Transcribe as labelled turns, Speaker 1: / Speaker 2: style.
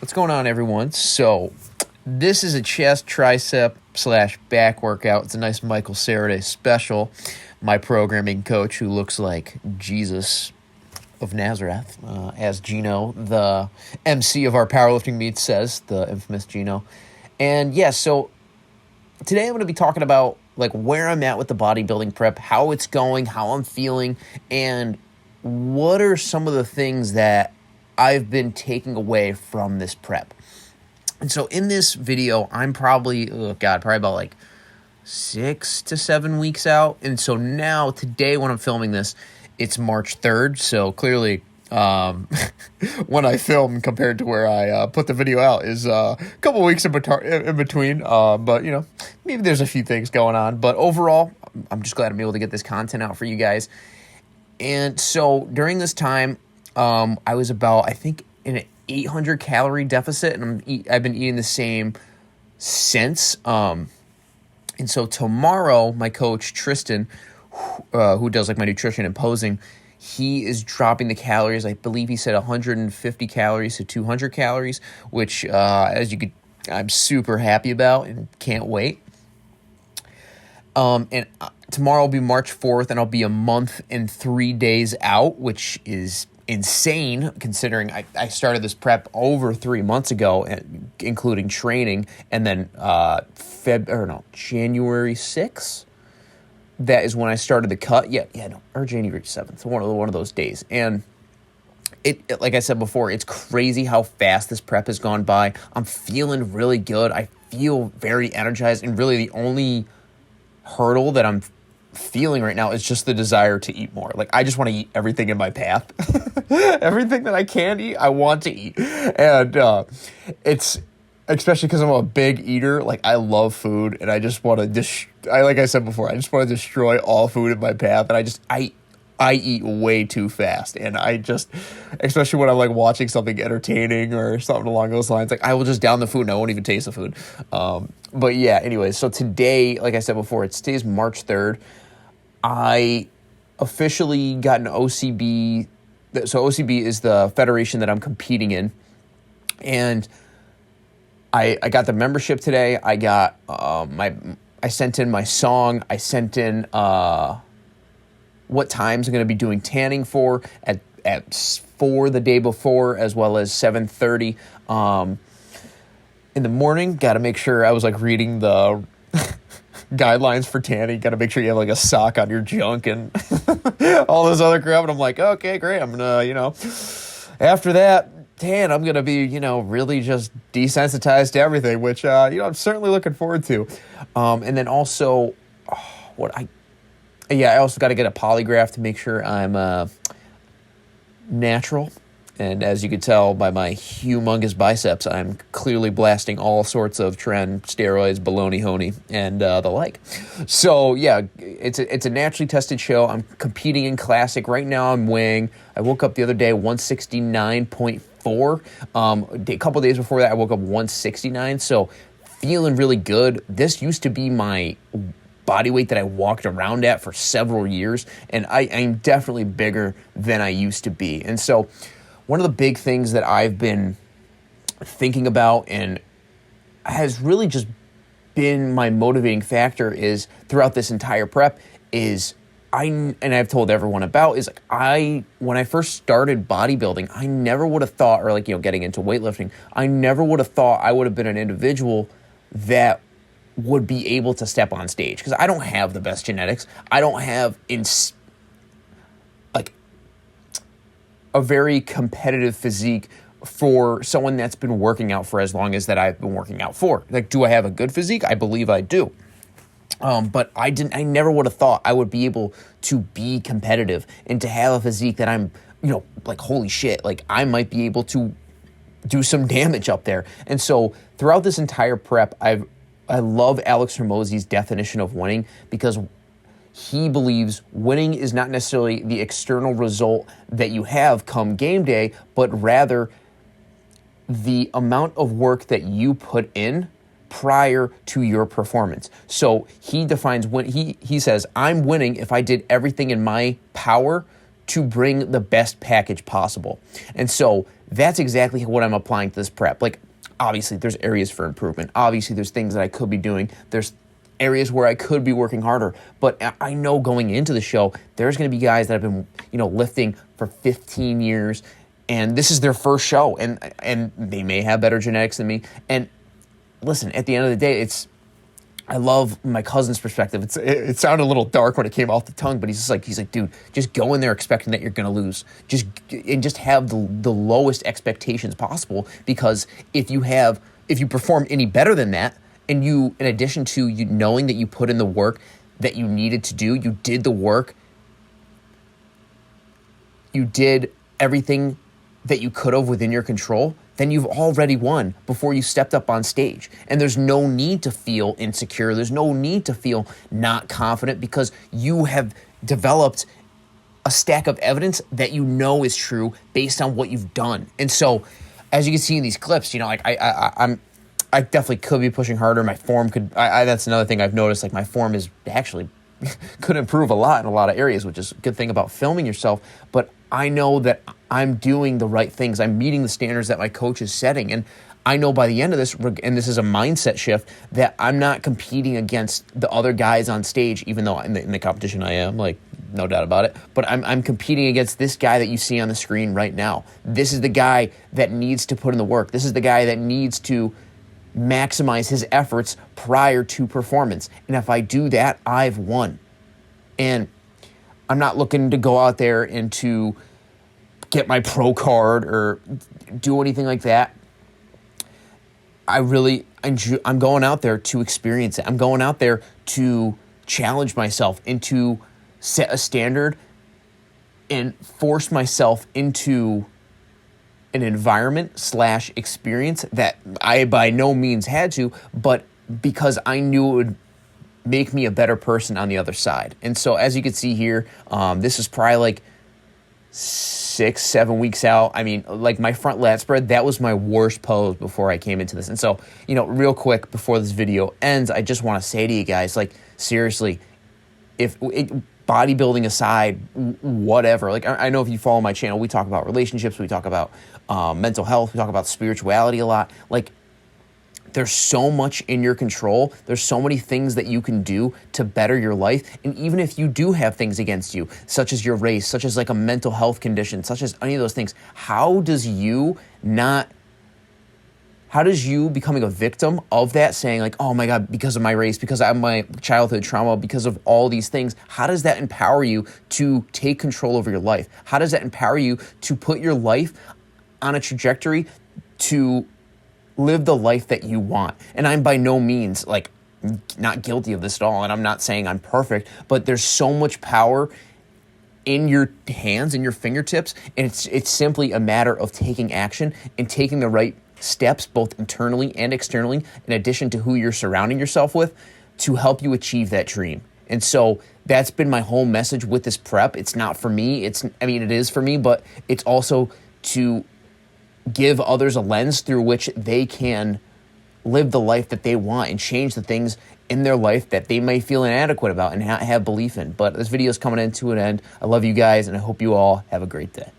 Speaker 1: What's going on, everyone? So, this is a chest, tricep / back workout. It's a nice Michael Saraday special. My programming coach, who looks like Jesus of Nazareth, as Gino, the MC of our powerlifting meets, says, the infamous Gino. And yeah, so today I'm going to be talking about like where I'm at with the bodybuilding prep, how it's going, how I'm feeling, and what are some of the things that I've been taking away from this prep. And so in this video, I'm probably about like 6 to 7 weeks out. And so now, today when I'm filming this, it's March 3rd. So clearly, when I film compared to where I put the video out is a couple weeks in between. But, you know, maybe there's a few things going on. But overall, I'm just glad I'm able to get this content out for you guys. And so during this time, I was about, I think, in an 800 calorie deficit, and I've been eating the same since. And so tomorrow, my coach Tristan, who does like my nutrition and posing, he is dropping the calories. I believe he said 150 calories to 200 calories, which, I'm super happy about and can't wait. And tomorrow will be March 4th, and I'll be a month and 3 days out, which is insane considering I started this prep over 3 months ago, including training, and then January 6th. That is when I started the cut. Or January 7th, one of those days. And it, like I said before, it's crazy how fast this prep has gone by. I'm feeling really good. I feel very energized, and really the only hurdle that I'm feeling right now is just the desire to eat more. Like, I just want to eat everything in my path. Everything that I can eat, I want to eat. And it's, especially because I'm a big eater, like, I love food, and I just want to like I said before, I just want to destroy all food in my path. And I eat way too fast, and I just, especially when I'm like watching something entertaining or something along those lines, like I will just down the food and I won't even taste the food. But yeah, anyways, so today, like I said before, today's March 3rd. I officially got an OCB. So OCB is the federation that I'm competing in, and I got the membership today. I got I sent in my song. I sent in what times I'm going to be doing tanning for at 4 the day before, as well as 7:30 in the morning. Got to make sure I was like reading the guidelines for tanning. Got to make sure you have like a sock on your junk and all this other crap. And I'm like, okay, great. I'm gonna, after that tan, I'm gonna be, really just desensitized to everything, which I'm certainly looking forward to. And then also, I also got to get a polygraph to make sure I'm natural. And as you can tell by my humongous biceps, I'm clearly blasting all sorts of trend steroids, baloney, honey, and the like. So yeah, it's a naturally tested show. I'm competing in classic right now. I'm weighing. I woke up the other day 169.4. A couple days before that, I woke up 169. So feeling really good. This used to be my body weight that I walked around at for several years, and I'm definitely bigger than I used to be. And so one of the big things that I've been thinking about and has really just been my motivating factor is throughout this entire prep is I've told everyone about is like when I first started bodybuilding, I never would have thought, or getting into weightlifting, I never would have thought I would have been an individual that would be able to step on stage, because I don't have the best genetics. I don't have a very competitive physique for someone that's been working out for as long as that I've been working out for. Like, do I have a good physique? I believe I do. But I never would have thought I would be able to be competitive and to have a physique that I'm, like, holy shit, like I might be able to do some damage up there. And so throughout this entire prep, I love Alex Hormozi's definition of winning, because he believes winning is not necessarily the external result that you have come game day, but rather the amount of work that you put in prior to your performance. So he defines when he says, I'm winning if I did everything in my power to bring the best package possible. And so that's exactly what I'm applying to this prep. Like, obviously, there's areas for improvement. Obviously, there's things that I could be doing. There's areas where I could be working harder. But I know going into the show, there's going to be guys that have been, lifting for 15 years, and this is their first show, and they may have better genetics than me. And listen, at the end of the day, I love my cousin's perspective. It sounded a little dark when it came off the tongue, but he's like, dude, just go in there expecting that you're going to lose. Just have the lowest expectations possible, because if you perform any better than that, and you, in addition to you knowing that you put in the work that you needed to do, you did the work, you did everything that you could have within your control, then you've already won before you stepped up on stage. And there's no need to feel insecure. There's no need to feel not confident, because you have developed a stack of evidence that you know is true based on what you've done. And so, as you can see in these clips, I definitely could be pushing harder. My form could, that's another thing I've noticed, like my form is actually could improve a lot in a lot of areas, which is a good thing about filming yourself. But I know that I'm doing the right things. I'm meeting the standards that my coach is setting. And I know by the end of this, and this is a mindset shift, that I'm not competing against the other guys on stage, even though in the competition I am, like, no doubt about it. But I'm competing against this guy that you see on the screen right now. This is the guy that needs to put in the work. This is the guy that needs to maximize his efforts prior to performance. And if I do that, I've won. And I'm not looking to go out there and to get my pro card or do anything like that. I'm going out there to experience it. I'm going out there to challenge myself and to set a standard and force myself into an environment / experience that I by no means had to, but because I knew it would make me a better person on the other side. And so, as you can see here, this is probably like 6-7 weeks out. I mean, like my front lat spread, that was my worst pose before I came into this. And so, real quick before this video ends, I just want to say to you guys, like, seriously, bodybuilding aside, whatever, like, I know if you follow my channel, we talk about relationships, we talk about mental health, we talk about spirituality a lot. Like, there's so much in your control. There's so many things that you can do to better your life. And even if you do have things against you, such as your race, such as like a mental health condition, such as any of those things, how does you becoming a victim of that, saying like, oh my God, because of my race, because of my childhood trauma, because of all these things, how does that empower you to take control over your life? How does that empower you to put your life on a trajectory to live the life that you want? And I'm by no means like not guilty of this at all, and I'm not saying I'm perfect, but there's so much power in your hands, in your fingertips, and it's simply a matter of taking action and taking the right steps, both internally and externally, in addition to who you're surrounding yourself with, to help you achieve that dream. And so that's been my whole message with this prep. It's not for me. It is for me, but it's also to give others a lens through which they can live the life that they want and change the things in their life that they may feel inadequate about and have belief in. But this video is coming into an end. I love you guys, and I hope you all have a great day.